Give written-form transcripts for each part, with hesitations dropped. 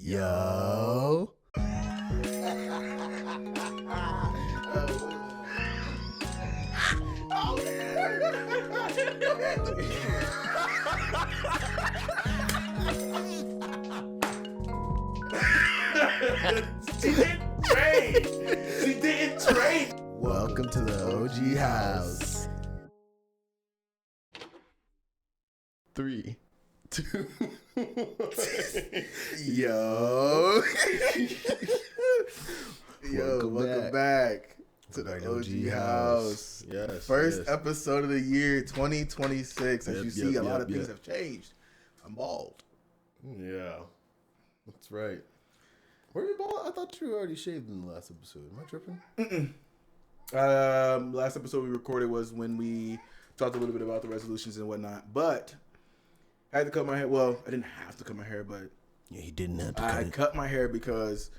Yo. She didn't train. Welcome to the OG house. 3, 2, 1. Yo. Welcome back to the OG house. Yes. First episode of the year 2026. As you see, a lot of things have changed. I'm bald. Yeah. That's right. Were you bald? I thought you already shaved in the last episode. Am I tripping? Last episode we recorded was when we talked a little bit about the resolutions and whatnot, but I had to cut my hair. Well, I didn't have to cut my hair, but Yeah, he didn't have to I cut my hair because,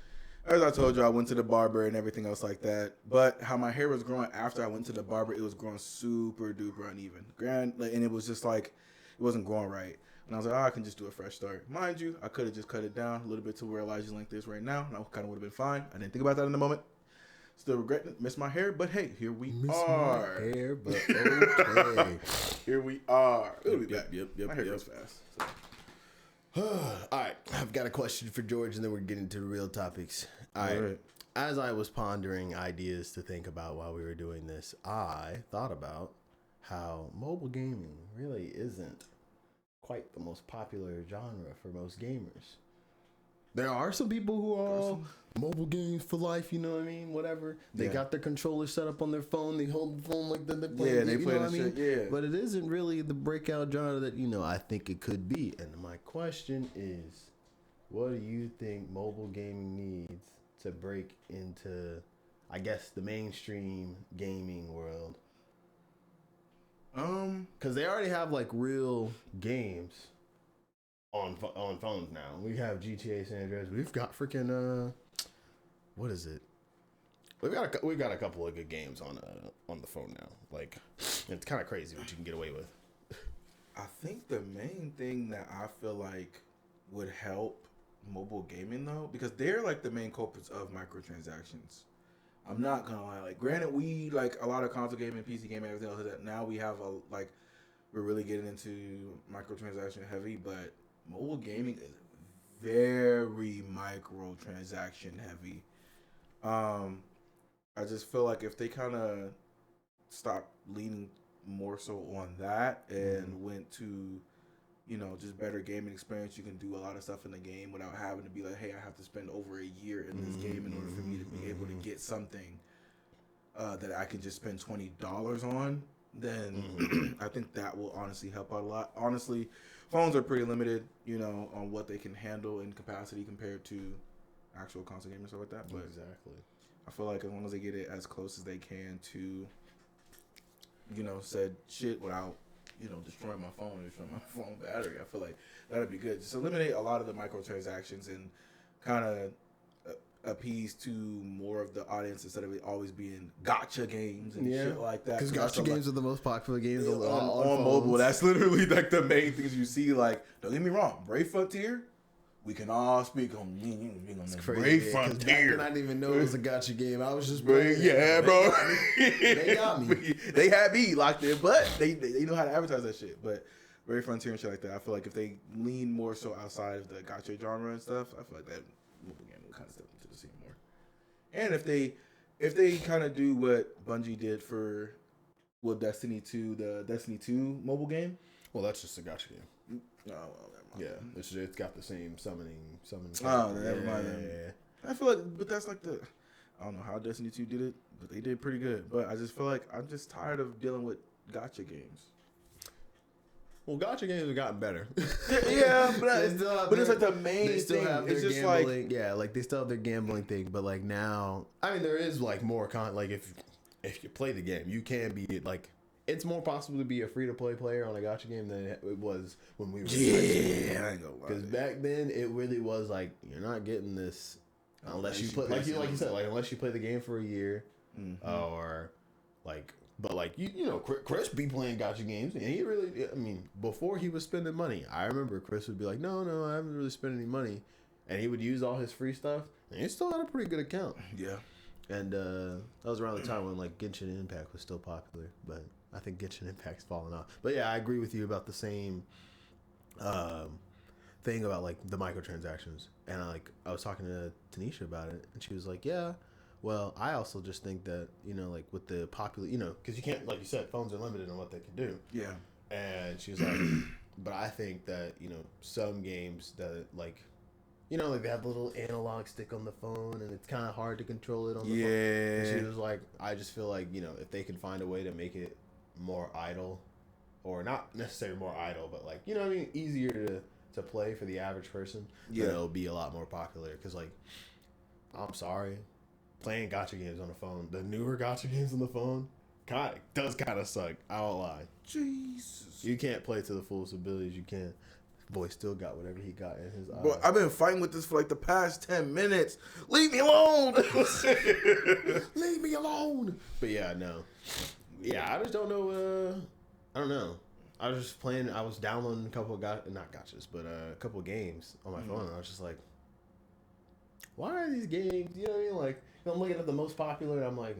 as I told you, I went to the barber and everything else like that. But how my hair was growing after I went to the barber, it was growing super duper uneven. And it was just like, it wasn't growing right. And I was like, I can just do a fresh start. Mind you, I could have just cut it down a little bit to where Elijah's length is right now, and I kind of would have been fine. I didn't think about that in the moment. Still regretting it. Miss my hair, but hey, here we are. My hair, but okay. Here we are. We'll be back. Yep. My hair goes fast. So. All right, I've got a question for George, and then we're getting to the real topics. All right. As I was pondering ideas to think about while we were doing this, I thought about how mobile gaming really isn't quite the most popular genre for most gamers. There are some people who are all mobile games for life, you know what I mean? Whatever. They got their controller set up on their phone. They hold the phone like they're playing. Yeah, they play that shit. Yeah. But it isn't really the breakout genre that, I think it could be. And my question is, what do you think mobile gaming needs to break into, I guess, the mainstream gaming world? Because they already have like real games on phones now. We have GTA San Andreas. We've got freaking what is it? We've got a couple of good games on the phone now. Like, it's kind of crazy what you can get away with. I think the main thing that I feel like would help mobile gaming though, because they're like the main culprits of microtransactions. I'm not gonna lie. Like, granted, we like a lot of console gaming, PC gaming, everything else. That now we have we're really getting into microtransaction heavy, but mobile gaming is very microtransaction heavy. I just feel like if they kind of stop leaning more so on that and went to, just better gaming experience, you can do a lot of stuff in the game without having to be like, hey, I have to spend over a year in this game in order for me to be able to get something that I can just spend $20 on. Then I think that will honestly help out a lot. Honestly, phones are pretty limited, on what they can handle in capacity compared to actual console gaming and stuff like that. But exactly. I feel like as long as they get it as close as they can to, said shit without, destroying my phone battery, I feel like that'd be good. Just eliminate a lot of the microtransactions and kind of appease to more of the audience instead of it always being gotcha games and shit like that. Because gotcha games are the most popular games on mobile. That's literally like the main things you see. Like, don't get me wrong, Brave Frontier, we can all speak on. Brave Frontier. I didn't even know it was a gotcha game. I was just playing. Yeah, bro. They got me. They had me locked in, but they know how to advertise that shit. But Brave Frontier and shit like that, I feel like if they lean more so outside of the gotcha genre and stuff, I feel like that mobile game will kind of step into the scene more. And if they kind of do what Bungie did for Destiny 2, the Destiny 2 mobile game. Well, that's just a gotcha game. Oh, well, never mind. Yeah, it's got the same summoning. Oh, never mind. Yeah. I feel like, but that's like I don't know how Destiny 2 did it, but they did pretty good. But I just feel like I'm just tired of dealing with gotcha games. Well, gotcha games have gotten better. Yeah, but it's like the main they still thing. Have their it's just gambling, they still have their gambling thing. But like now, I mean, there is like more like if you play the game, you can be like. It's more possible to be a free-to-play player on a gotcha game than it was when we were I ain't gonna lie. Because back then, it really was like, you're not getting this unless you play, like you said, like unless you play the game for a year, or like, but like, Chris be playing gotcha games, and he really, before he was spending money, I remember Chris would be like, no, I haven't really spent any money. and he would use all his free stuff, and he still had a pretty good account. Yeah. And that was around the time when like Genshin Impact was still popular, but I think Genshin Impact's fallen off. But yeah, I agree with you about the same thing about like the microtransactions. And I was talking to Tanisha about it, and she was like, "Yeah, well, I also just think that like with the popular, because you can't, like you said, phones are limited on what they can do." Yeah. And she was like, "But I think that some games that like." Like they have the little analog stick on the phone, and it's kind of hard to control it on the phone. And she was like, I just feel like, if they can find a way to make it more idle, or not necessarily more idle, but like, what I mean, easier to play for the average person, then it'll be a lot more popular. Because, like, I'm sorry, playing gacha games on the phone, the newer gacha games on the phone, does kind of suck. I won't lie. Jesus. You can't play to the fullest abilities you can. Boy still got whatever he got in his eyes. Bro, I've been fighting with this for like the past 10 minutes. Leave me alone. Leave me alone. But yeah, no. Yeah, I just don't know. I don't know. I was just playing. I was downloading a couple of not gotchas, but a couple of games on my phone. And I was just like, why are these games? You know what I mean? Like, I'm looking at the most popular. And I'm like,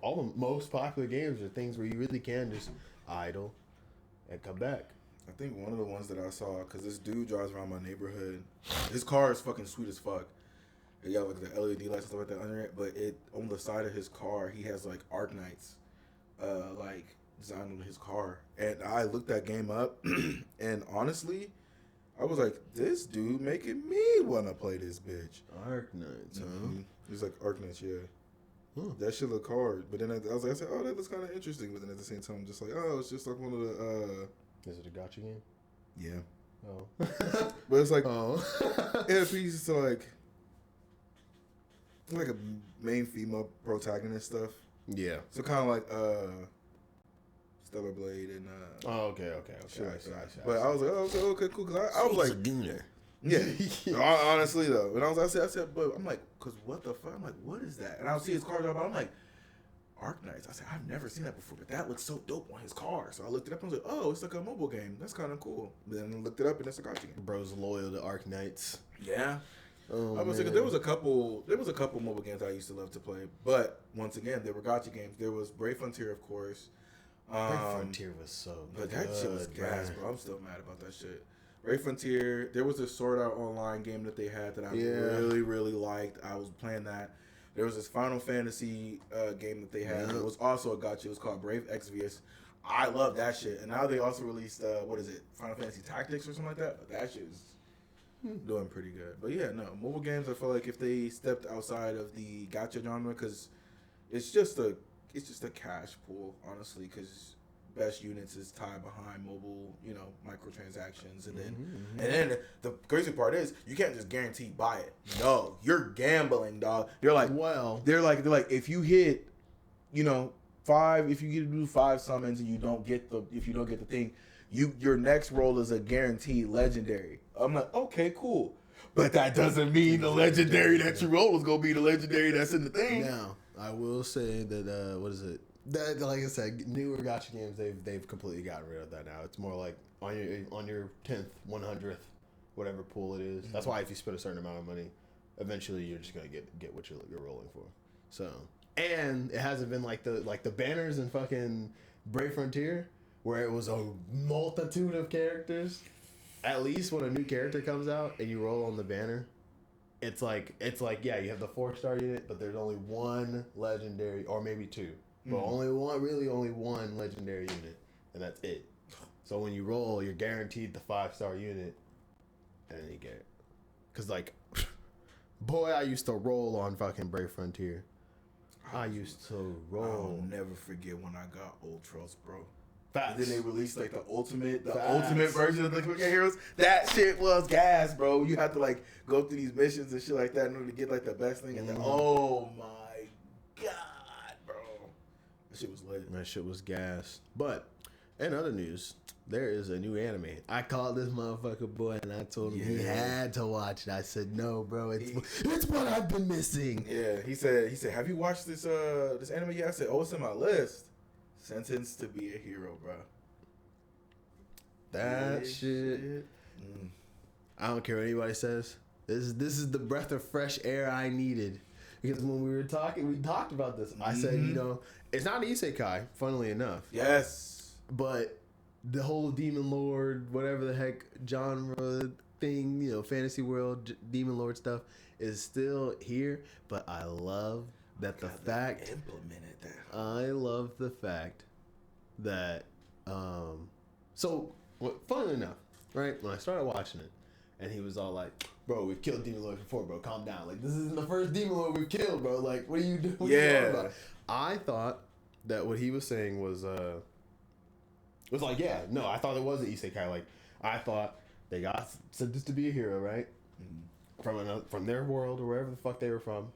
all the most popular games are things where you really can just idle and come back. I think one of the ones that I saw, because this dude drives around my neighborhood. His car is fucking sweet as fuck. It got like the LED lights and stuff like that under it, but on the side of his car, he has like Arknights, like designed on his car. And I looked that game up, and honestly, I was like, this dude making me want to play this bitch. Arknights, Mm-hmm. He's like Arknights, yeah. Huh. That shit look hard, but then I said, oh, that looks kind of interesting. But then at the same time, I'm just like, oh, it's just like one of the. Is it a gacha game? Yeah. Oh. But it's like, it had pieces to like a main female protagonist stuff. Yeah. So kind of like Stellar Blade and Oh, okay. shit like that. But I was like, oh, okay, cool. Cause I was like, yeah. Honestly though, and I said, but I'm like, cause what the fuck? I'm like, what is that? And I see his car drop out. I'm like, Arknights. I said, I've never seen that before, but that looks so dope on his car. So I looked it up and I was like, oh, it's like a mobile game. That's kind of cool. Then I looked it up and it's a gacha game. Bro's loyal to Arknights. Yeah. Oh, I was like, there was a couple mobile games I used to love to play, but once again, they were gacha games. There was Brave Frontier, of course. Brave Frontier was so but good. That shit was gas, bro. I'm still mad about that shit. Brave Frontier. There was a Sword Art Online game that they had that I really, really liked. I was playing that. There was this Final Fantasy game that they had. It was also a gacha. It was called Brave Exvius. I love that shit. And now they also released, Final Fantasy Tactics or something like that. But that shit is doing pretty good. But yeah, no, mobile games, I feel like if they stepped outside of the gacha genre, because it's just a cash pool, honestly, because best units is tied behind mobile, microtransactions, and then the crazy part is you can't just guarantee buy it. No, you're gambling, dog. They're like, if you hit, 5, if you do 5 summons and you don't get the thing, your next roll is a guaranteed legendary. I'm like, okay, cool, but that doesn't mean the legendary that you roll is gonna be the legendary that's in the thing. Now, I will say that what is it? That, like I said, newer gacha games, they've completely gotten rid of that now. It's more like on your 10th, 100th, whatever pool it is. That's why if you spend a certain amount of money, eventually you're just gonna get what you're rolling for. So, and it hasn't been like the banners in fucking Brave Frontier, where it was a multitude of characters. At least when a new character comes out and you roll on the banner, it's like yeah, you have the 4-star unit, but there's only one legendary, or maybe 2. But only one legendary unit, and that's it. So when you roll, you're guaranteed the 5-star unit, and then you get it. Cause like, boy, I used to roll on fucking Brave Frontier. I used to roll. I'll never forget when I got Ultros, bro. Facts. And then they released like the ultimate version of the Quick Heroes. That shit was gas, bro. You have to like go through these missions and shit like that in order to get like the best thing. And then, oh my god, bro, that shit was lit. That shit was gas. But in other news, there is a new anime. I called this motherfucker boy and I told him he had to watch it. I said, no, bro, it's what I've been missing. Yeah, he said, have you watched this anime yet? I said, oh, it's in my list. Sentenced to be a Hero, bro. That shit. I don't care what anybody says. This is the breath of fresh air I needed. Because when we talked about this. I said, it's not an isekai, funnily enough. Yes. But the whole demon lord, whatever the heck genre thing, fantasy world, demon lord stuff is still here. But I love that implemented that. I love the fact that, funnily enough, right, when I started watching it, and he was all like, bro, we've killed demon lords before, bro, calm down. Like, this isn't the first demon lord we've killed, bro. Like, what are you doing? What are you talking about? I thought that what he was saying was like, yeah, no, I thought it was an isekai. Like, I thought they got sentenced to be a hero, right? Mm-hmm. From their world or wherever the fuck they were from,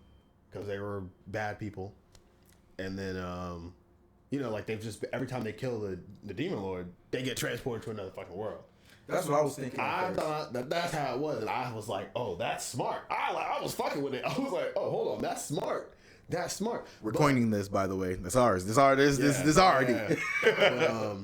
because they were bad people. And then, like they've just, every time they kill the demon lord, they get transported to another fucking world. That's what I was thinking. I thought that's how it was, and I was like, "Oh, that's smart." I was fucking with it. I was like, "Oh, hold on, that's smart. That's smart." We're coining this, by the way. That's ours. This already. Yeah.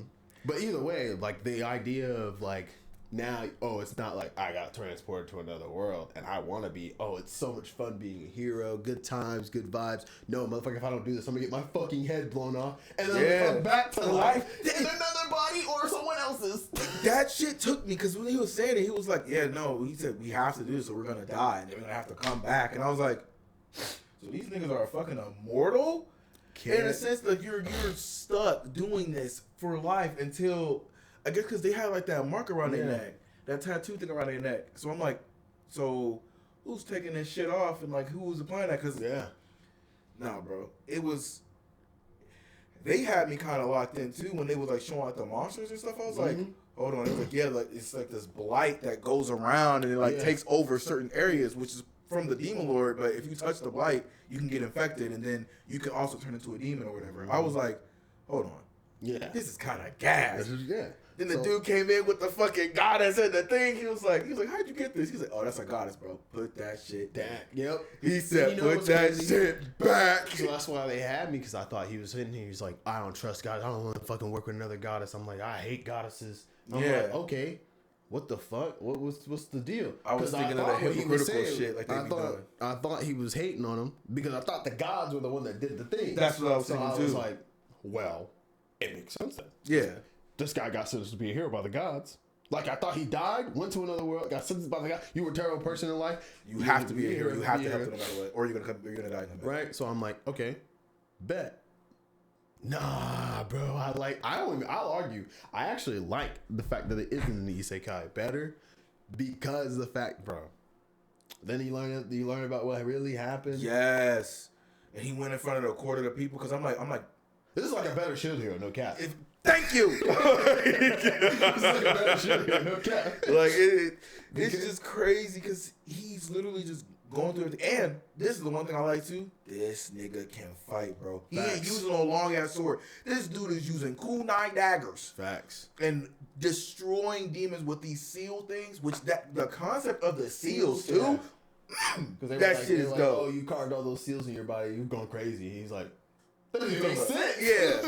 But either way, like the idea of like now, it's not like I got transported to another world and I want to be. Oh, it's so much fun being a hero. Good times, good vibes. No, motherfucker, if I don't do this, I'm gonna get my fucking head blown off and then I'm back to life in another body or someone else's. That shit took me because when he was saying it, he was like, "Yeah, no." He said, "We have to do this, or we're gonna die, and they're gonna have to come back." And I was like, "So these niggas are fucking immortal?" In a sense that you're stuck doing this for life until, I guess, because they had like that mark around their neck, that tattoo thing around their neck. So I'm like, so who's taking this shit off and like who's applying that? Because nah, bro, it was. They had me kind of locked in too when they was like showing like the monsters and stuff. I was like, hold on, it was like like it's like this blight that goes around and it like takes over certain areas, which is from the demon lord. But if you touch the blight, you can get infected, and then you can also turn into a demon or whatever. I was like, hold on, this is kind of gas. Then the dude came in with the fucking goddess and the thing. He was like, how'd you get this? He's like, oh, that's a goddess, bro. Put that shit back. Yep. He said, put that shit back. So that's why they had me, because I thought he was in here. He's like, I don't trust God. I don't want to fucking work with another goddess. I'm like, I hate goddesses. I'm like, okay. What the fuck? What's the deal? I was thinking of that hypocritical shit like they be doing. I thought he was hating on him because I thought the gods were the one that did the thing. That's what I was thinking too. I was like, well, it makes sense then. Yeah. This guy got sentenced to be a hero by the gods. Like, I thought he died, went to another world, got sentenced by the gods. You were a terrible person in life. You have to be a hero. You have to help them no matter what, or you're gonna die. Right. So I'm like, okay, bet. Nah, bro. I'll argue. I actually like the fact that it isn't an isekai better because the fact, bro. Then you learn about what really happened. Yes. And he went in front of the court of the people because I'm like, this is like a better shield hero, no cap. Thank you. This is like a better shield hero, no cap. Like it's just crazy because he's literally just going through it. And this is the one thing I like too. This nigga can fight, bro. He ain't using a long ass sword. This dude is using kunai daggers. Facts. And destroying demons with these seal things, which the concept of the seals too. That shit is dope. Oh, you carved all those seals in your body. You're going crazy. He's like, that doesn't make sense. Yeah.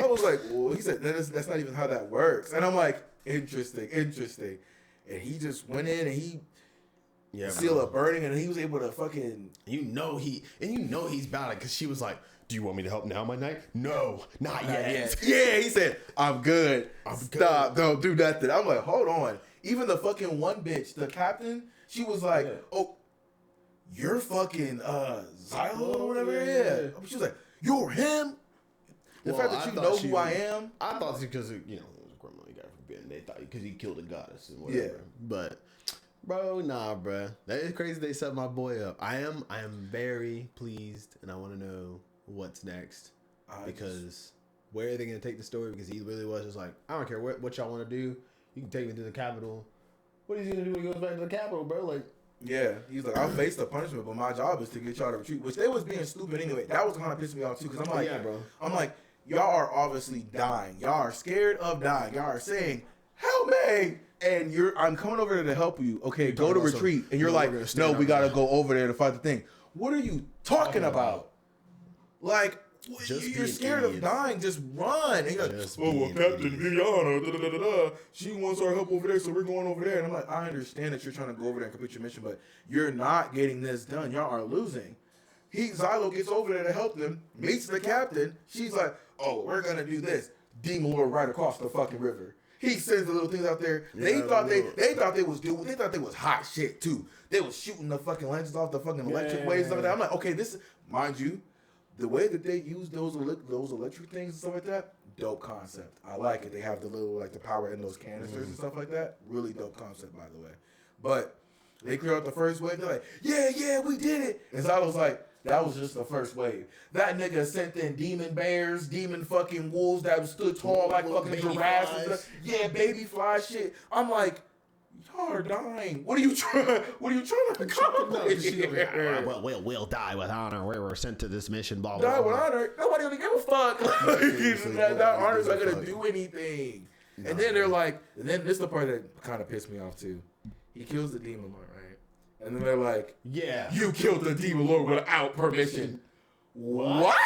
I was like, well, he said that's not even how that works. And I'm like, interesting. And he just went in and he seal up burning, and he was able to fucking. He's about it because she was like, "Do you want me to help now, my knight?" No, not yet. Yeah, he said, "I'm good. Stop. Don't do nothing." I'm like, hold on. Even the fucking one bitch, the captain, she was like, "Oh, you're fucking Xylo or whatever." Yeah. She was like, "You're him." The fact that you know who I am. I thought it's because it was a criminal guy forbidden. They thought because he killed a goddess and whatever. Yeah. But. Bro, nah, bro. That is crazy they set my boy up. I am very pleased, and I want to know what's next. Because where are they going to take the story? Because he really was just like, I don't care what y'all want to do. You can take me to the Capitol. What is he going to do when he goes back to the Capitol, bro? Like, yeah, he's like, I'll face the punishment, but my job is to get y'all to retreat. Which they was being stupid anyway. That was kind of pissing me off too, because I'm like, bro. I'm like, y'all are obviously dying. Y'all are scared of dying. Y'all are saying, help me. And I'm coming over there to help you. Okay, go to retreat. And you're like, no, we got to go over there to fight the thing. What are you talking about? Like, You're scared of dying. Just run. And you're like, Captain Viana, she wants our help over there, so we're going over there. And I'm like, I understand that you're trying to go over there and complete your mission, but you're not getting this done. Y'all are losing. Xylo gets over there to help them, meets the captain. She's like, oh, we're going to do this. Demon Lord right across the fucking river. He sends the little things out there. They thought they was hot shit too. They was shooting the fucking lanterns off the fucking electric waves and stuff like that. I'm like, okay, this, mind you, the way that they use those electric things and stuff like that, dope concept. I like it. They have the little, like, the power in those canisters and stuff like that. Really dope concept, by the way. But they clear out the first wave. They're like, yeah, we did it. And Zylo's like, that was just the first wave. That nigga sent in demon bears, demon fucking wolves that stood tall like fucking giraffes and stuff. Yeah, baby fly shit. I'm like, y'all are dying. What are you trying to accomplish? We'll die with honor. We were sent to this mission. Blah, die with honor? Nobody gonna give a fuck. That honor's not gonna do anything. No. And then they're like, and then this is the part that kind of pissed me off too. He kills the demon lord, right? And then they're like, yeah, you killed the demon lord without permission. What? What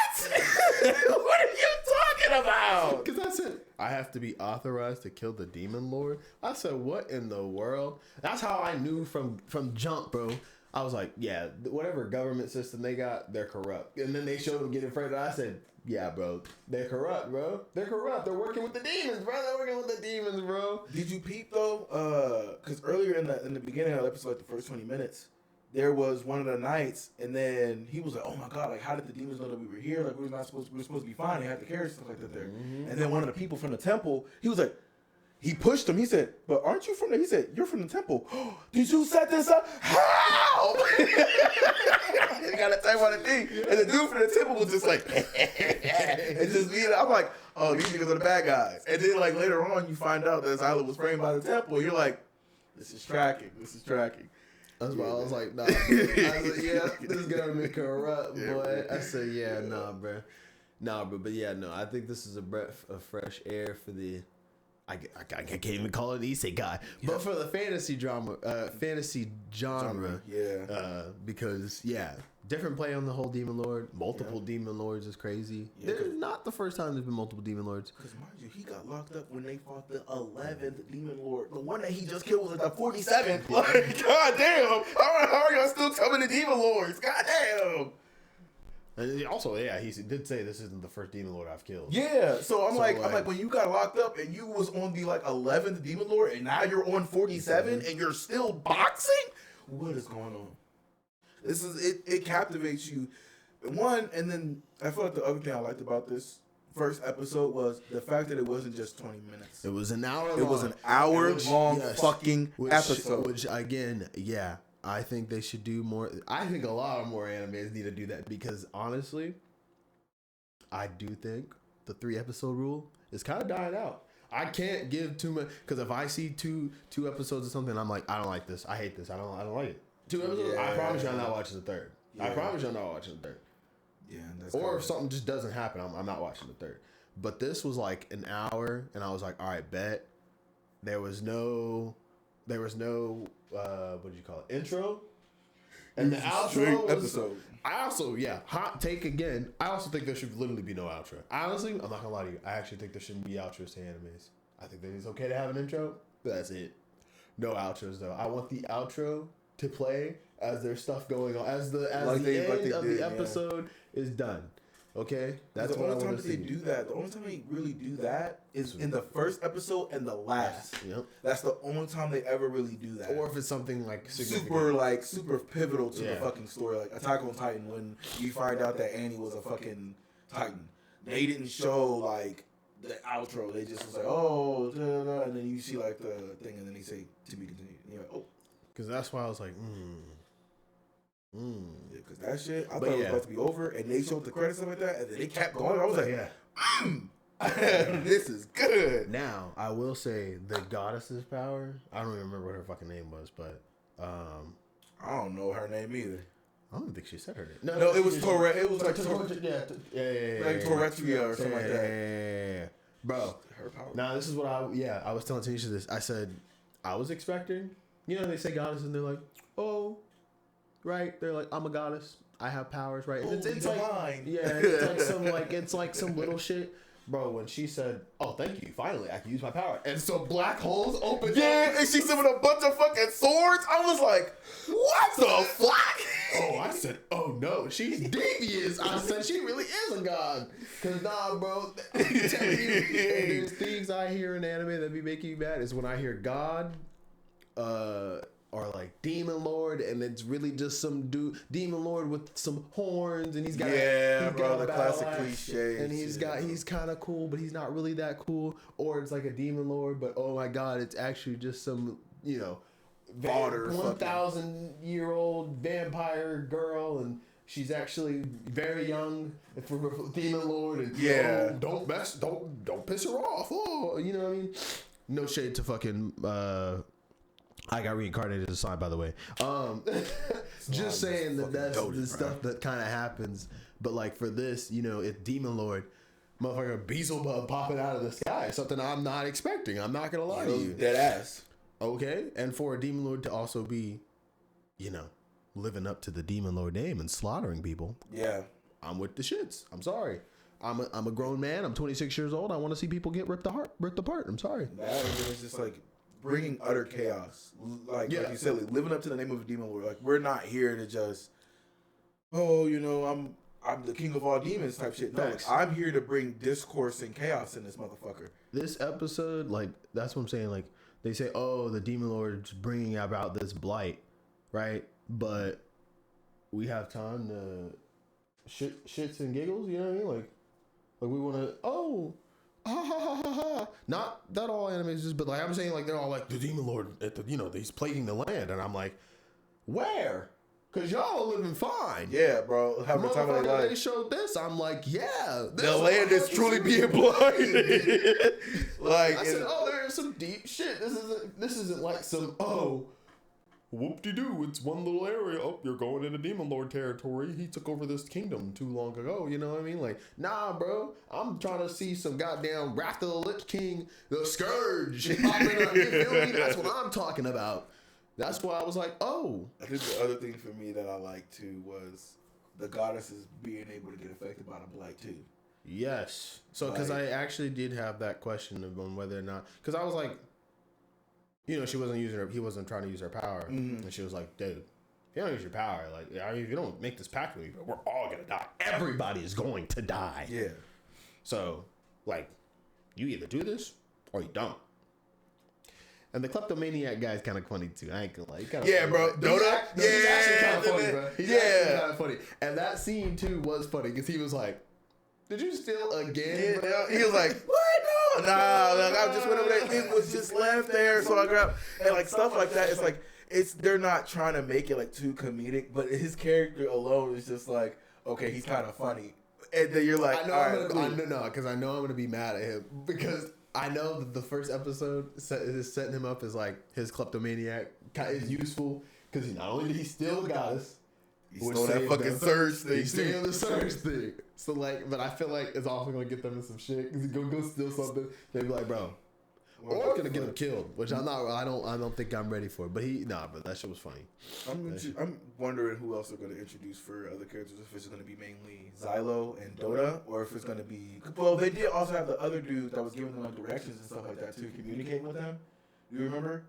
are you talking about? Because I said, I have to be authorized to kill the demon lord. I said, what in the world? That's how I knew from jump, bro. I was like, yeah, whatever government system they got, they're corrupt. And then they showed them getting afraid. I said, yeah, bro, they're corrupt, bro. They're corrupt. They're working with the demons, bro. They're working with the demons, bro. Did you peep though? Because earlier in the beginning of the episode, like the first 20 minutes, there was one of the knights, and then he was like, "Oh my god! Like, how did the demons know that we were here? Like, we were supposed to be fine. They had to carry stuff like that there." Mm-hmm. And then one of the people from the temple, he was like, he pushed him. He said, "But aren't you from there?" He said, "You're from the temple." Did you set this up? How? You gotta type on the thing. And the dude from the temple was just like, and just being. I'm like, oh, these niggas are the bad guys. And then like later on, you find out that Zylo was framed by the temple. You're like, this is tracking. That's why I was like, nah, bro. I was like, yeah, this government corrupt, boy. I said, yeah, nah, bro. But yeah, no, I think this is a breath of fresh air for the, I can't even call it isekai, but for the fantasy genre, yeah. Because, yeah, different play on the whole Demon Lord, multiple Demon Lords is crazy. Yeah, there's not the first time there's been multiple Demon Lords. Because mind you, he got locked up when they fought the 11th Demon Lord. The one that he just killed was at the 47th. Like, goddamn, how are y'all still coming to Demon Lords? Goddamn. And also, yeah, he did say this isn't the first Demon Lord I've killed. Yeah, so I'm like, when you got locked up and you was on the 11th Demon Lord and now you're on 47 and you're still boxing, what is going on? This is it captivates you. One, and then I feel like the other thing I liked about this first episode was the fact that it wasn't just 20 minutes. It was an hour long. It was an hour long fucking episode. Which again, yeah. I think they should do more. I think a lot of more animes need to do that because honestly, I do think the 3-episode rule is kind of dying out. I can't give too much because if I see two episodes of something, I'm like, I don't like this. I hate this. I don't like it. 2 episodes. Yeah. I promise you, I'm not watching the third. Yeah. I promise you, I'm not watching the third. Yeah, or if something just doesn't happen, I'm not watching the third. But this was like an hour, and I was like, all right, bet. There was no. What do you call it? Intro. And the outro was, episode. I also, hot take again. I also think there should literally be no outro. Honestly, I'm not gonna lie to you. I actually think there shouldn't be outros to animes. I think that it's okay to have an intro, but that's it. No outros though. I want the outro to play as there's stuff going on, as the end of the episode is done. Okay, that's the only time they do that. The only time they really do that is in the first episode and the last. Yep. That's the only time they ever really do that. Or if it's something like super pivotal to the fucking story, like Attack on Titan, when you find out that Annie was a fucking Titan. They didn't show like the outro. They just was like, oh, da, da, da, and then you see like the thing, and then they say to be continued. And you're like, oh, because that's why I was like, Yeah, because that shit, I thought it was about to be over, and they showed the credits and like that, and then they kept going. I was like, this is good. Now, I will say the goddess's power, I don't even remember what her fucking name was, but I don't know her name either. I don't think she said her name. No, it was Torre. It was like like Torretria or something like that. Yeah. Bro, her power. Now, this is what I was telling Tanisha this. I said, I was expecting, they say goddess, and they're like, oh, right? They're like, I'm a goddess. I have powers, right? It's like, yeah, it's like some little shit. Bro, when she said, "Oh, thank you, finally, I can use my power," and so black holes open. Yeah, and she's with a bunch of fucking swords. I was like, "What the fuck?" Oh, I said, "Oh no, she's devious." I said, "She really is a god." Cause nah, bro, I'm telling you, there's things I hear in anime that be making me mad. Is when I hear God, or like Demon Lord, and it's really just some dude, Demon Lord with some horns, and he's got the classic cliche, and he's kind of cool, but he's not really that cool. Or it's like a Demon Lord, but oh my god, it's actually just some 1,000-year-old vampire girl, and she's actually very young for Demon Lord, and don't piss her off. Oh, you know what I mean? No shade to fucking. I got reincarnated as a sign, by the way. Just saying that's the stuff that kind of happens. But like for this, if Demon Lord, motherfucker, Beelzebub popping out of the sky, something I'm not expecting. I'm not gonna lie to you. Dead ass. Okay, and for a Demon Lord to also be, living up to the Demon Lord name and slaughtering people. Yeah, I'm with the shits. I'm sorry. I'm a grown man. I'm 26 years old. I want to see people get ripped apart. I'm sorry. That was just like bringing utter chaos, like you said, like living up to the name of a Demon Lord. Like we're not here to just, I'm the king of all demons type shit. No, like, I'm here to bring discourse and chaos in this motherfucker. This episode, like that's what I'm saying. Like they say, oh, the Demon Lord's bringing about this blight, right? But we have time to shits and giggles. You know what I mean? Like we want to. Oh. Ha, ha, ha, ha, ha. Not that all anime is just, but like I'm saying, like they're all like the Demon Lord at the, he's plaguing the land, and I'm like, where? Cause y'all are living fine. Yeah, bro. Having the time of their life. They showed this. I'm like, yeah, the land is truly being blinded. Like I said, oh, there's some deep shit. This isn't like some whoop-de-doo, it's one little area. Oh, you're going into Demon Lord territory. He took over this kingdom too long ago. You know what I mean? Like, nah, bro. I'm trying to see some goddamn Wrath of the Lich King, the Scourge popping up. You feel me? That's what I'm talking about. That's why I was like, oh. I think the other thing for me that I liked too was the goddesses being able to get affected by the blight too. Yes. So, because I actually did have that question on whether or not, because I was like, he wasn't trying to use her power. Mm-hmm. And she was like, dude, if you don't use your power, like, if you don't make this pact with me, we're all going to die. Everybody is going to die. Yeah. So, like, you either do this or you don't. And the kleptomaniac guy is kind of funny, too. I ain't gonna lie. Yeah, bro. Dota? He's actually kind of funny, bro. He's actually kind of funny. And that scene, too, was funny because he was like, did you steal again? Yeah, he was like, what? No, I just went over there. It was just left there, so I grabbed, and like stuff like that. It's like they're not trying to make it like too comedic, but his character alone is just like, okay, he's kind of funny, and then you're like, because I know I'm gonna be mad at him because I know that the first episode is setting him up as like his kleptomaniac is useful because not only did he steal the goddess. He stole that fucking surge thing. He stole the surge thing. So like, but I feel like it's also gonna get them in some shit because he's gonna go steal something. They be like, bro, or it's gonna get him killed, which I'm not. I don't think I'm ready for. But but that shit was funny. I'm wondering who else they're gonna introduce for other characters. If it's gonna be mainly Xylo and Dota, or if it's gonna be. Well, they did also have the other dude that was giving them like directions and stuff like that too, communicating with them. You remember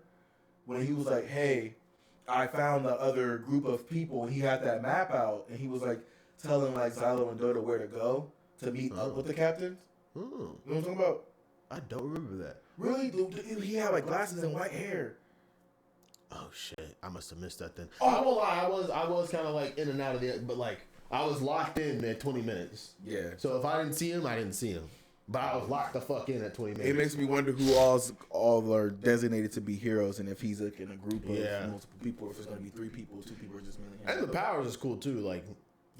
when he was like, hey. I found the other group of people, and he had that map out, and he was like telling like Xylo and Dota where to go to meet up with the captains. You know what I'm talking about? I don't remember that. Really? Dude, he had like glasses and white hair. Oh shit! I must have missed that then. Oh, I won't lie. I was kind of like in and out of but like I was locked in at 20 minutes. Yeah. So if I didn't see him, I didn't see him. But I was locked the fuck in at 20 minutes. It makes me wonder who all are designated to be heroes, and if he's like in a group of multiple people, or if it's going to be 3 people, 2 people are just mainly heroes. And the powers is cool too. Like,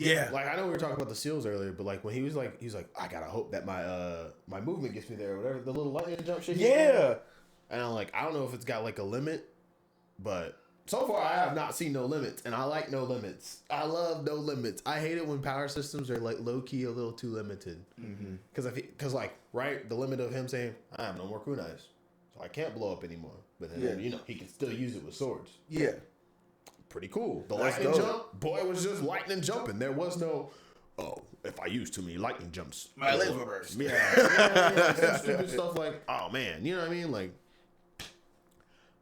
like I know we were talking about the seals earlier, but like when he was like, I gotta hope that my movement gets me there, or whatever. The little lightning jump shit. Yeah. And I'm like, I don't know if it's got like a limit, but. So far, I have not seen no limits, and I like no limits. I love no limits. I hate it when power systems are like low key a little too limited. Because like the limit of him saying I have no more kunais, so I can't blow up anymore. But then he can still use it with swords. Yeah. pretty cool. The That's lightning dope. jump, boy, was just lightning jumping. There was no, oh, if I use too many lightning jumps, my legs will burst. Yeah, some stupid stuff like, oh man, you know what I mean? Like,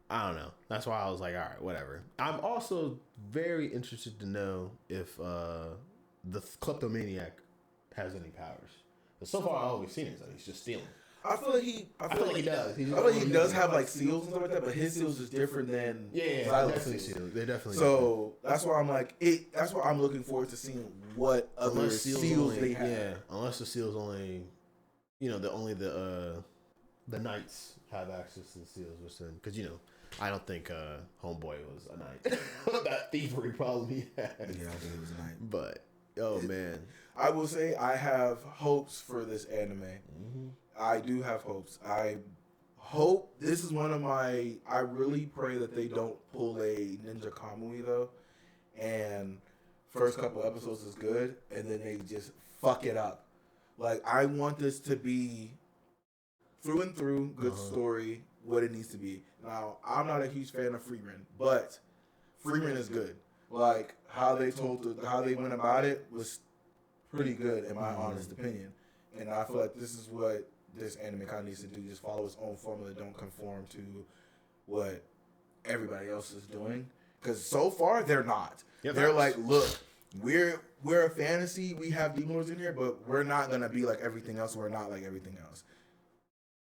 I don't know. That's why I was like, all right, whatever. I'm also very interested to know if the kleptomaniac has any powers. But so far, all we've seen is that he's just stealing. I feel like he does. I feel like he does have like seals and stuff like that, but his seals is different than definitely seals. They're definitely so different. That's why I'm like that's why I'm looking forward to seeing what other seals they have. Yeah, unless the seals only, the knights have access to the seals, which then because I don't think Homeboy was a knight. That thievery problem he had. Yeah, I think he was a knight. But oh man, I will say I have hopes for this anime. Mm-hmm. I do have hopes. I hope this is one of my. I really pray that they don't pull a Ninja Kamui though, and first couple episodes is good, and then they just fuck it up. Like I want this to be through and through good story, what it needs to be. Now I'm not a huge fan of Freeman, but Freeman is good. Like how they went about it was pretty good in my honest opinion, and I feel like this is what this anime kind of needs to do, just follow its own formula, don't conform to what everybody else is doing. Because so far, they're not. Yeah, they're like, look, we're a fantasy, we have demon lords in here, but we're not going to be like everything else, we're not like everything else.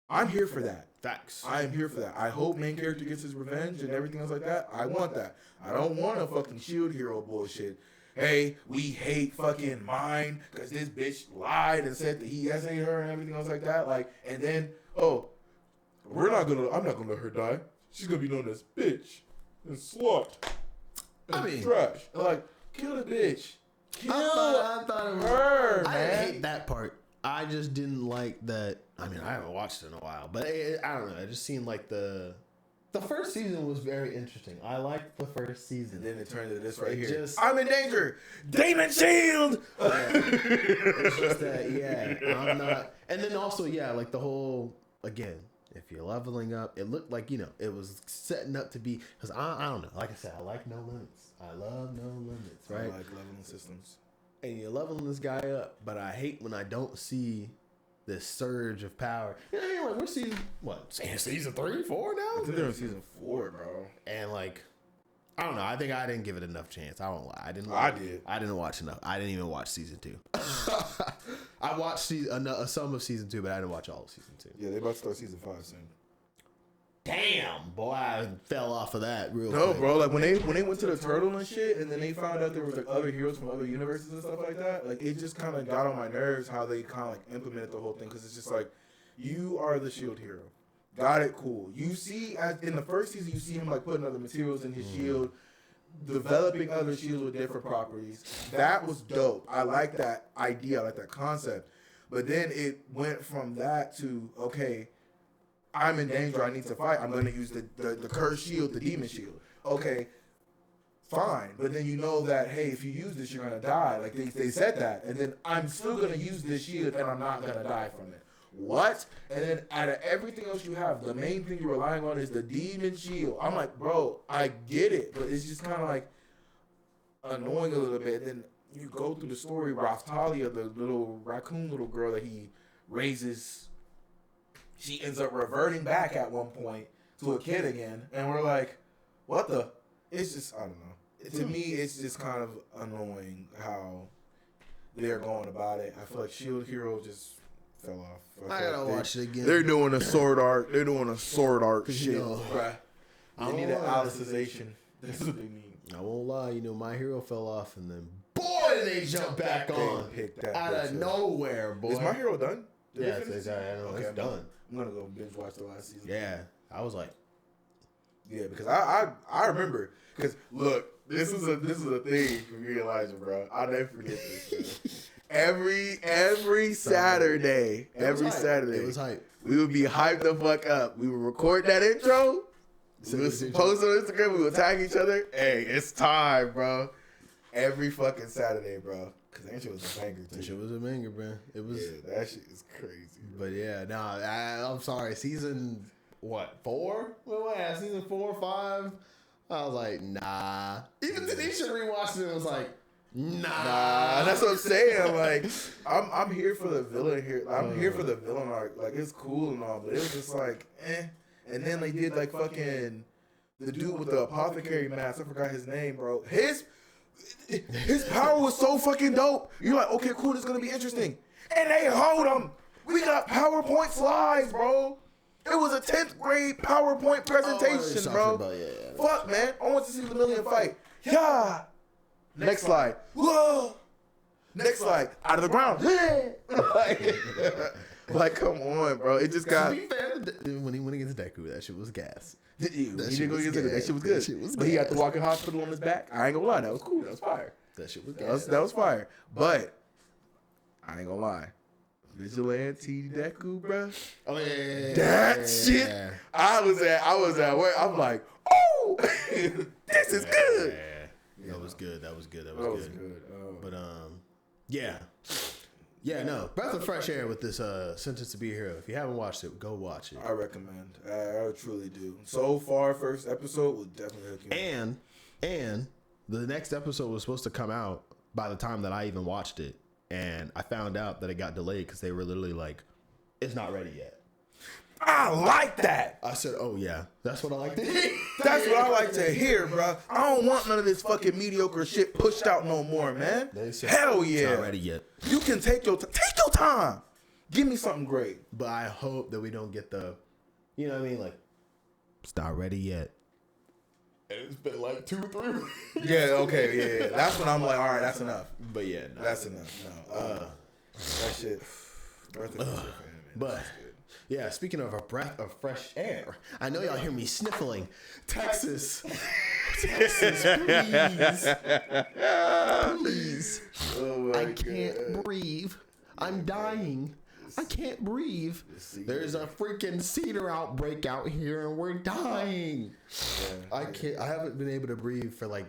I'm here for that. Facts. I am here for that. I hope main character gets his revenge and everything else like that. I want that. I don't want a fucking shield hero bullshit. Hey, we hate fucking mine because this bitch lied and said that he ate her and everything else like that. Like, and then, I'm not gonna let her die. She's gonna be known as bitch and slut and trash. And like, kill the bitch. Kill I thought it was her, man. I hate that part. I just didn't like that. I mean, I haven't watched it in a while, but I don't know. It just seemed like the first season was very interesting. I liked the first season. And then it turned into this right here. I'm in danger. Demon shield. It's just that, I'm not. And then also, like the whole, again, if you're leveling up, it looked like, it was setting up to be, because I don't know. Like I said, I like no limits. I love no limits, right? I like leveling systems. And you're leveling this guy up, but I hate when I don't see this surge of power. You know what I mean? Like, we're season 3, 4 now? I think they're in season 4, bro. And like, I don't know. I think I didn't give it enough chance. I won't lie. I didn't watch enough. I didn't even watch season 2. I watched some of season 2, but I didn't watch all of season 2. Yeah, they about to start season 5 soon. Damn, boy, I fell off of that real quick. No, bro, like when they went to the turtle and shit, and then they found out there was like other heroes from other universes and stuff like that, like it just kind of got on my nerves how they kind of like implemented the whole thing, because it's just like, you are the shield hero. Got it, cool. You see, in the first season, you see him like putting other materials in his shield, developing other shields with different properties. That was dope. I like that idea, I like that concept. But then it went from that to, okay, I'm in danger, I need to fight, I'm going to use the cursed shield, the demon shield. Okay, fine. But then you know that, hey, if you use this, you're going to die. Like, they said that. And then I'm still going to use this shield, and I'm not going to die from it. What? And then out of everything else you have, the main thing you're relying on is the demon shield. I'm like, bro, I get it, but it's just kind of like annoying a little bit. Then you go through the story, Raftalia, the little raccoon little girl that he raises, she ends up reverting back at one point to a kid again, and we're like, what the? It's just, I don't know. To me, it's just kind of annoying how they're going about it. I feel like Shield Hero just fell off. I gotta watch it again. They're doing a sword art. They're doing a sword art shit. Bruh. They need an Alicization. That's what they need. I won't lie, My Hero fell off, and then boy, they jumped back on out of nowhere, boy. Is My Hero done? Yeah, it's done. I'm gonna go binge watch the last season. Yeah, I was like, yeah, because I remember, because look, this is a thing for me and Elijah, bro. I'll never forget this. Every Saturday, it was hype. We would be hyped the fuck up. We would record that intro. We would post on Instagram. We would tag each other. Hey, it's time, bro. Every fucking Saturday, bro. Because that shit was a banger, too. That shit was a banger, bro. It was. Yeah, that shit is crazy. Bro. But yeah, I'm sorry. Season, 4? Well, yeah, season 4 or 5 I was like, nah. Even Tanisha rewatched it and was like, nah. That's what I'm saying. Like, I'm here for the villain here. I'm here for the villain arc. Like, it's cool and all, but it was just like, eh. And then they did like fucking the dude with the apothecary mask. I forgot his name, bro. His power was so fucking dope. You're like, okay, cool. This is gonna be interesting. And they hold him. We got PowerPoint slides, bro. It was a 10th grade PowerPoint presentation, bro. About, Fuck, man. I want to see the million fight. Yeah. Next slide. Whoa. Next slide. Out of the ground. like, come on, bro. It just got. When he gets Deku, that shit was gas. That shit was good. But he had to walk in hospital on his back. I ain't gonna lie. That was cool. That was fire. That shit was gas. That was fire. But I ain't gonna lie. Vigilante Deku, bro. Oh yeah. That shit. I was at work. I'm like, oh, this is good. That was good. But no. Breath of fresh air with this Sentence to Be a Hero. If you haven't watched it, go watch it. I recommend. I truly do. So far, first episode will definitely hook you. And the next episode was supposed to come out by the time that I even watched it. And I found out that it got delayed because they were literally like, it's not ready yet. I like that. I said, oh, yeah. That's what I like to hear. That's what I like to hear, bro. I don't want none of this fucking mediocre shit pushed out no more, man. Hell yeah. It's not ready yet. You can take your time. Give me something great. But I hope that we don't get the, you know what I mean? Like, it's not ready yet. And it's been like 2-3 weeks. Yeah, okay, yeah. That's when I'm like, all right, that's enough. But yeah, no. That's enough. No. That shit. But yeah, speaking of a breath of fresh air, I know y'all hear me sniffling. Texas, please. Oh I can't breathe. I'm dying. I can't breathe. There's a freaking cedar outbreak out here and we're dying. Yeah, I haven't been able to breathe for like,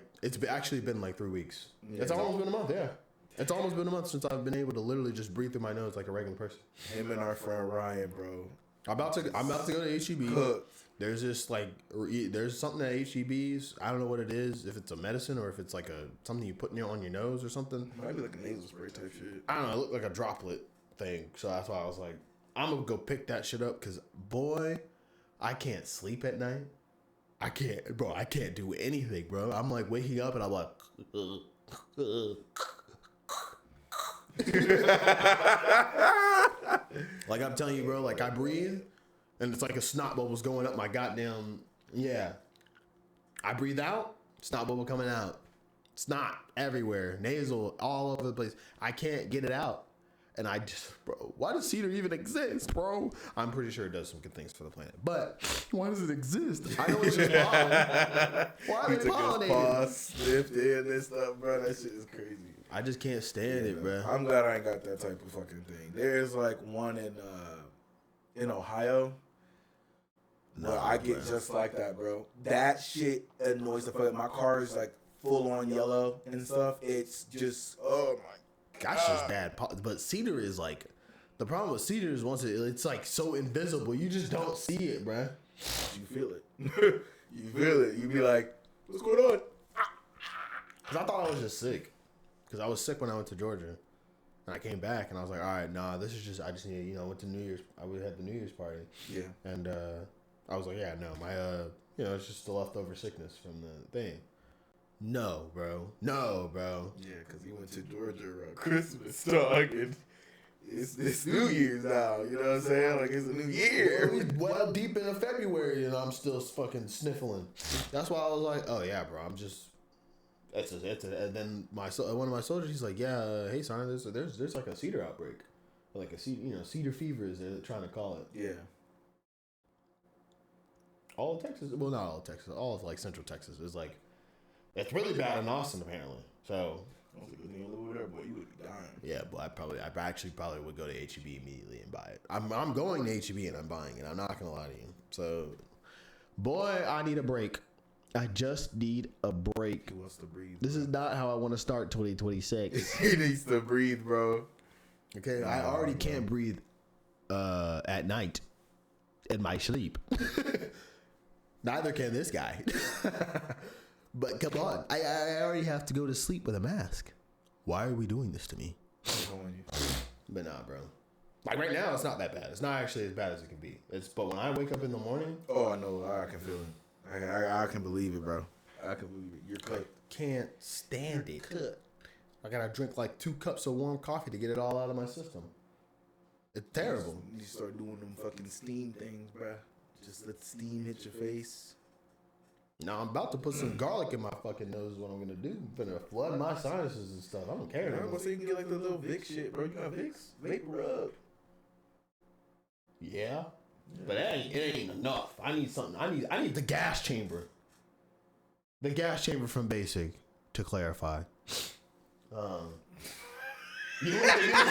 actually been like 3 weeks. Yeah, it's almost been a month, yeah. It's almost been a month since I've been able to literally just breathe through my nose like a regular person. Him and our friend Ryan, bro. I'm about to go to HEB. There's this like, there's something at HEB's. I don't know what it is. If it's a medicine or if it's like something you put on your nose or something. Might be like a nasal spray type shit. I don't know. It looked like a droplet thing. So that's why I was like, I'm gonna go pick that shit up because boy, I can't sleep at night. I can't do anything, bro. I'm like waking up and I'm like, like I'm telling you, bro, like I breathe and it's like a snot bubble's going up my goddamn, I breathe out, snot bubble coming out. Snot everywhere, nasal, all over the place. I can't get it out. And I just, bro, why does cedar even exist, bro? I'm pretty sure it does some good things for the planet. But why does it exist? I know it's just pollen. Why are they pollinating? Sniffed in and stuff, bro. That shit is crazy. I just can't stand it, bro. I'm glad I ain't got that type of fucking thing. There's like one in Ohio. No, I get just like that, bro. That shit annoys the fuck. My car is like full on yellow and stuff. It's just, oh my. Gosh, it's bad. But cedar is like, the problem with cedar is once it's like so invisible, you just don't see it, bruh. You feel it. You feel it. You be like, what's going on? Because I thought I was just sick. Because I was sick when I went to Georgia. And I came back and I was like, all right, nah, this is just, I just need, I went to New Year's, I had the New Year's party. Yeah. And I was like, yeah, no, my, it's just the leftover sickness from the thing. No, bro. Yeah, because he went to Georgia around Christmas, dog, and it's New Year's now. You know what I'm saying? Like, it's a new year. We well deep into February, and I'm still fucking sniffling. That's why I was like, oh yeah, bro. I'm just. And then one of my soldiers, he's like, yeah, hey, son, there's like a cedar outbreak, like a cedar fever is they're trying to call it. Yeah. All of Texas, well, not all of Texas, all of like Central Texas is like. It's really bad in Austin, apparently. So, I don't think you live there, boy. You would be dying. Yeah, but I actually probably would go to HEB immediately and buy it. I'm going to HEB and I'm buying it. I'm not gonna lie to you. So, boy, I need a break. I just need a break. Who wants to breathe? This is not how I want to start 2026. He needs to breathe, bro. Okay, I already can't breathe at night in my sleep. Neither can this guy. But come on. I already have to go to sleep with a mask. Why are we doing this to me? But nah, bro. Like right now, it's not that bad. It's not actually as bad as it can be. But when I wake up in the morning. Oh, I know. I can feel it. I can believe it, bro. I can believe it. You're cooked. Can't stand it. I gotta drink like 2 cups of warm coffee to get it all out of my system. It's terrible. You start doing them fucking steam things, bro. Just let the steam hit your face. Now I'm about to put some garlic in my fucking nose. Is what I'm gonna do. I'm gonna flood my sinuses and stuff. I don't care. I'm gonna say you can get like the little Vicks shit, bro. You got Vicks? Vape rub. Yeah, but it ain't enough. I need something. I need the gas chamber. The gas chamber from Basic, to clarify. You looked at me like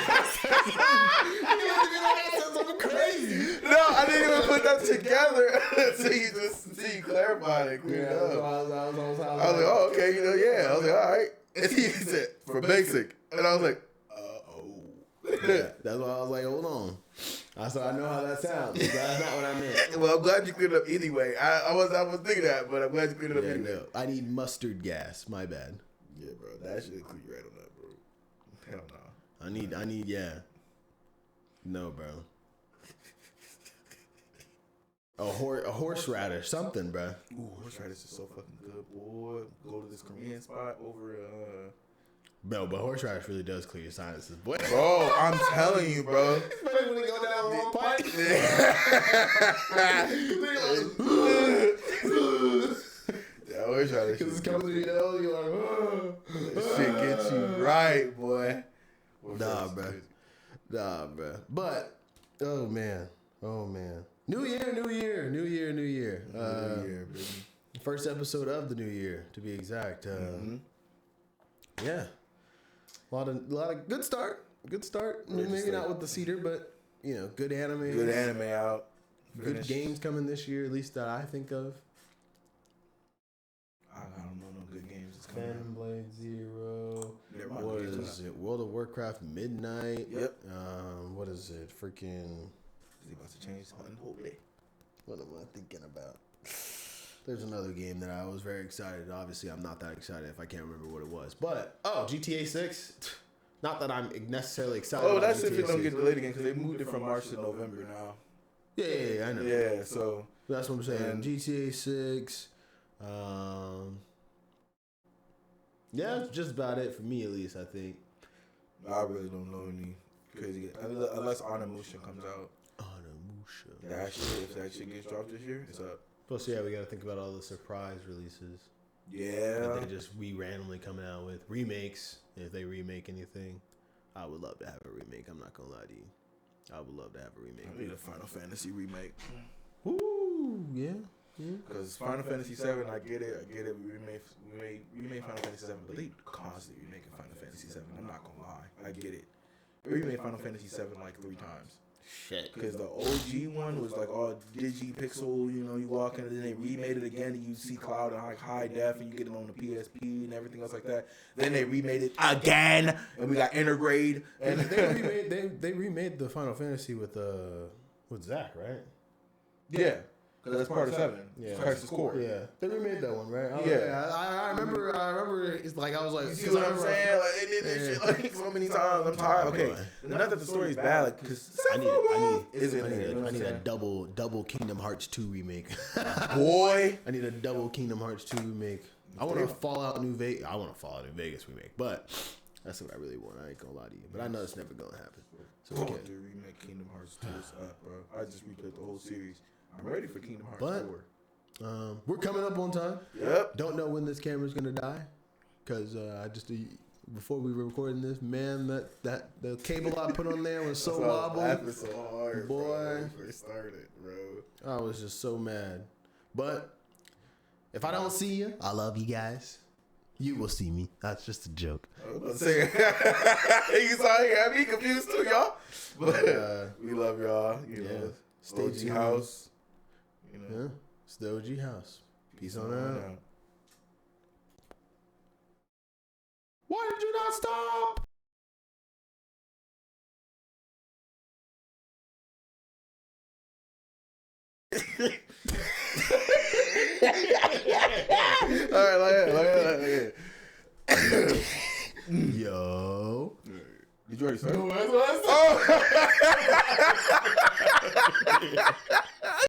I said something crazy. No, I didn't even put that together until you clarified it. Yeah, I was like, oh, okay, yeah. I was like, all right. And he said, for Basic. And I was like, yeah, that's why I was like, hold on. I said, I know how that sounds. That's not what I meant. Well, I'm glad you cleared it up anyway. I was thinking that, but I'm glad you cleared it up anyway. No, I need mustard gas. My bad. Yeah, bro. That should clear you right on that, bro. Hell no. I need, yeah. No, bro. A horseradish, something, bro. Ooh, horseradish is so fucking good, boy. Go to this Korean spot over, Bro, but horseradish really does clear your sinuses, boy. Bro, I'm telling you, bro. Especially when they go down the wrong pipe. That horseradish. Because it's coming through your nose, you're like, oh. That shit gets you right, boy. Nah, bro. But, oh, man. New year. New year, baby. First episode of the new year, to be exact. Yeah. A lot of good start. Maybe not with the cedar, but good anime. Good anime out. Good games coming this year, at least that I think of. I don't know no good games that's coming Phantom Blade Zero. What is it? World of Warcraft Midnight. Yep. What is it? Freaking. Is he about to change Unholy? What am I thinking about? There's another game that I was very excited. Obviously, I'm not that excited if I can't remember what it was. But, GTA 6. Not that I'm necessarily excited about that's GTA if it don't 6. get delayed again, because they moved it from March to November now. Yeah, I know. Yeah, so. That's what I'm saying. And GTA 6. Yeah, that's just about it for me, at least, I think. I really don't know any crazy unless Onimusha comes out. Onimusha. If that shit gets dropped this year, it's up. Plus, yeah, we got to think about all the surprise releases. Yeah. That they just randomly coming out with remakes. If they remake anything, I would love to have a remake. I'm not gonna lie to you. I would love to have a remake. I need a Final Fantasy remake. Ooh, yeah. Because Final Fantasy 7, I get it. We made Final Fantasy 7, but they constantly remaking Final Fantasy 7. I'm not gonna lie. I get it. We remade Final Fantasy 7 like 3 times. Shit. Because the OG one was like all digi pixel, you walk in, and then they remade it again, and you see Cloud in like high def, and you get it on the PSP and everything else like that. Then they remade it again, and we got Intergrade. And they remade the Final Fantasy with Zack, right? Yeah. Because that's part of 7. Yeah. Crisis Core. Yeah. They remade that one, right? I remember it's like, I was like... You see what I'm saying? Like, they did this shit like so many times. I'm tired. Okay. Not that the story's bad, like, because... I need a double Kingdom Hearts 2 remake. Boy. I need a double Kingdom Hearts 2 remake. I want a Fallout New Vegas remake, but that's what I really want. I ain't gonna lie to you. But I know it's never gonna happen. So we can't. Remake Kingdom Hearts 2 is up, bro. I just replayed the whole series. I'm ready for Kingdom Hearts 4. We're coming up on time. Yep. Don't know when this camera's gonna die, because I just before we were recording this, man, that the cable I put on there was so wobbly. That was so hard, boy. Bro, when we first started, bro. I was just so mad. But if I don't see you, I love you guys. You will see me. That's just a joke. I was saying, you saw it, had me confused too, y'all. But we love y'all. You know, Stay House. Yeah, it's the OG House. Peace on out. Why did you not stop? Yo. Did you already start? No, that's what I said.